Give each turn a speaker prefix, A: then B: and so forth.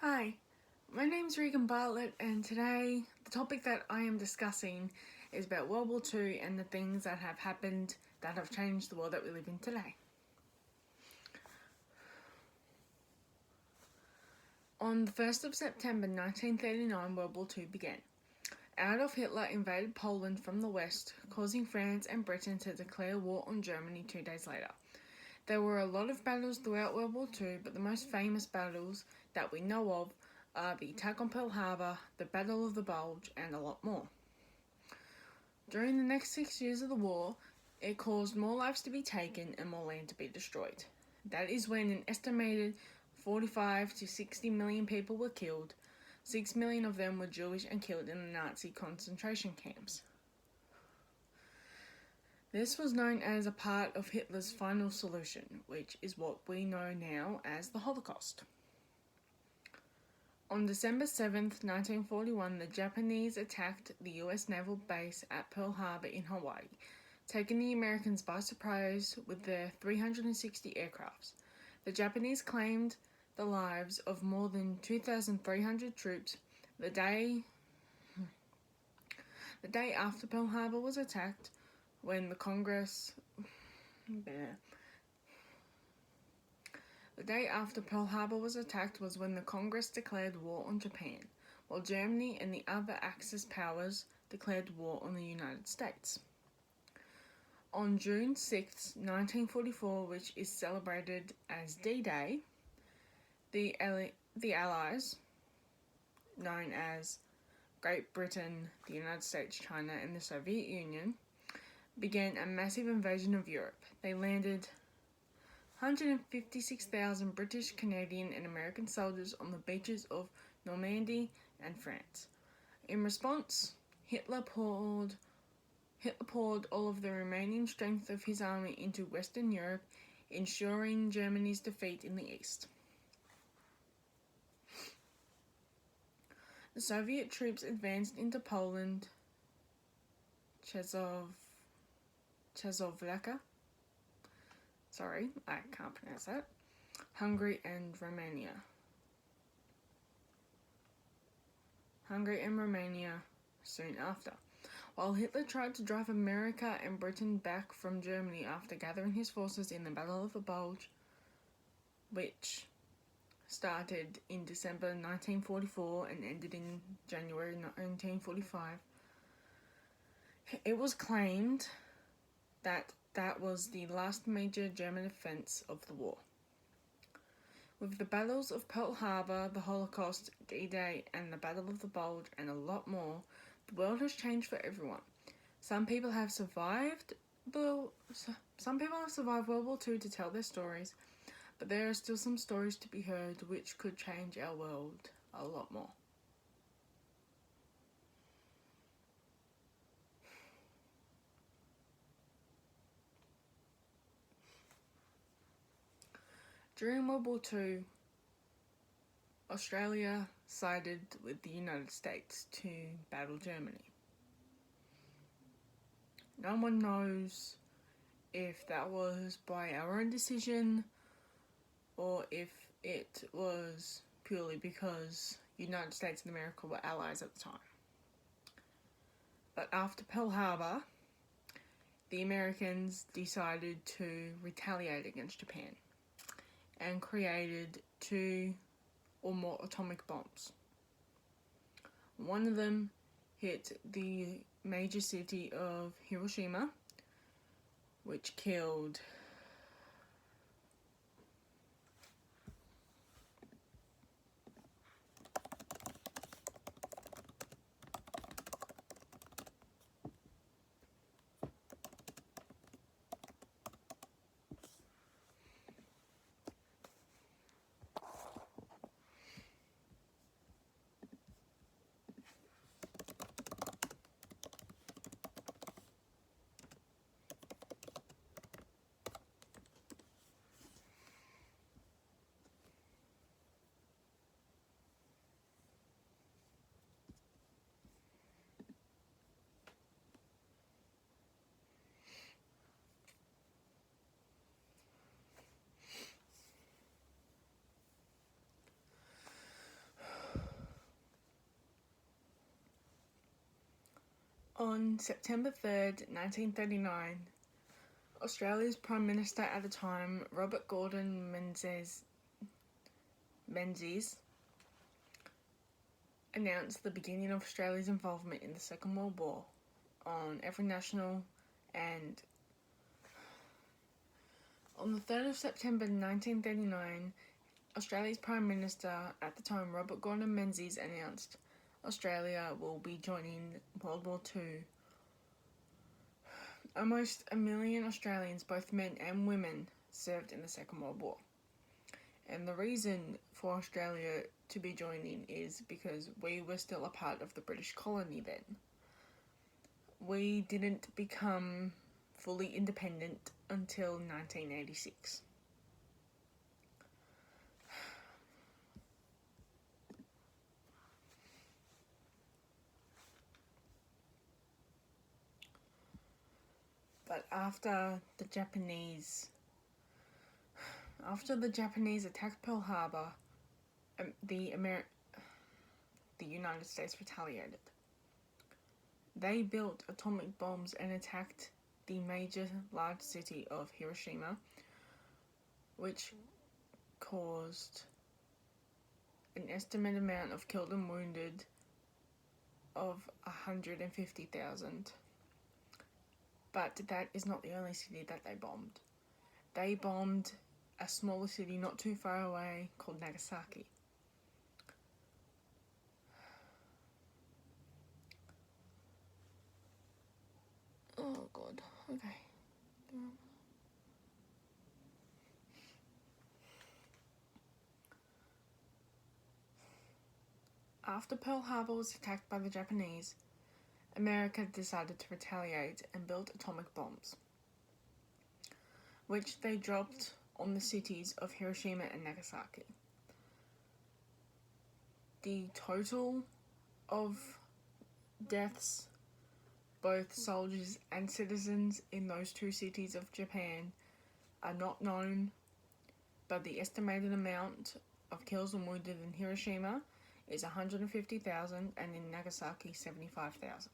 A: Hi, my name's Regan Bartlett, and today the topic that I am discussing is about World War II and the things that have happened that have changed the world that we live in today. On the 1st of September 1939, World War II began. Adolf Hitler invaded Poland from the west, causing France and Britain to declare war on Germany 2 days later. There were a lot of battles throughout World War II, but the most famous battles that we know of are the attack on Pearl Harbor, the Battle of the Bulge, and a lot more. During the next 6 years of the war, it caused more lives to be taken and more land to be destroyed. That is when an estimated 45 to 60 million people were killed. 6 million of them were Jewish and killed in the Nazi concentration camps. This was known as a part of Hitler's final solution, which is what we know now as the Holocaust. On December 7th, 1941, the Japanese attacked the US naval base at Pearl Harbor in Hawaii, taking the Americans by surprise with their 360 aircrafts. The Japanese claimed the lives of more than 2,300 troops. The day after Pearl Harbor was attacked, when the Congress... The day after Pearl Harbor was attacked was when the Congress declared war on Japan, while Germany and the other Axis powers declared war on the United States. On June 6, 1944, which is celebrated as D-Day, the Allies, known as Great Britain, the United States, China, and the Soviet Union, began a massive invasion of Europe. They landed 156,000 British, Canadian, and American soldiers on the beaches of Normandy and France. In response, Hitler poured all of the remaining strength of his army into Western Europe, ensuring Germany's defeat in the east. The Soviet troops advanced into Poland, Czechoslovakia, I can't pronounce that, Hungary and Romania soon after. While Hitler tried to drive America and Britain back from Germany after gathering his forces in the Battle of the Bulge, which started in December 1944 and ended in January 1945, it was claimed that was the last major German offense of the war. With the battles of Pearl Harbor, the Holocaust, D-Day, and the Battle of the Bulge, and a lot more, the world has changed for everyone. Some people have survived World War II to tell their stories, but there are still some stories to be heard which could change our world a lot more. During World War II, Australia sided with the United States to battle Germany. No one knows if that was by our own decision or if it was purely because the United States and America were allies at the time. But after Pearl Harbor, the Americans decided to retaliate against Japan and created 2 or more atomic bombs. One of them hit the major city of Hiroshima, which killed On September 3rd, 1939, Australia's Prime Minister at the time, Robert Gordon Menzies, announced the beginning of Australia's involvement in the Second World War on every national, and on the 3rd of September 1939, Australia's Prime Minister at the time, Robert Gordon Menzies, announced Australia will be joining World War II. Almost 1 million Australians, both men and women, served in the Second World War. And the reason for Australia to be joining is because we were still a part of the British colony then. We didn't become fully independent until 1986. But after the Japanese attacked Pearl Harbor, the United States retaliated. They built atomic bombs and attacked the major large city of Hiroshima, which caused an estimated amount of killed and wounded of 150,000. But that is not the only city that they bombed. They bombed a smaller city not too far away called Nagasaki. Oh god, okay. After Pearl Harbor was attacked by the Japanese, America decided to retaliate and built atomic bombs, which they dropped on the cities of Hiroshima and Nagasaki. The total of deaths, both soldiers and citizens in those two cities of Japan, are not known, but the estimated amount of kills and wounded in Hiroshima is 150,000 and in Nagasaki 75,000.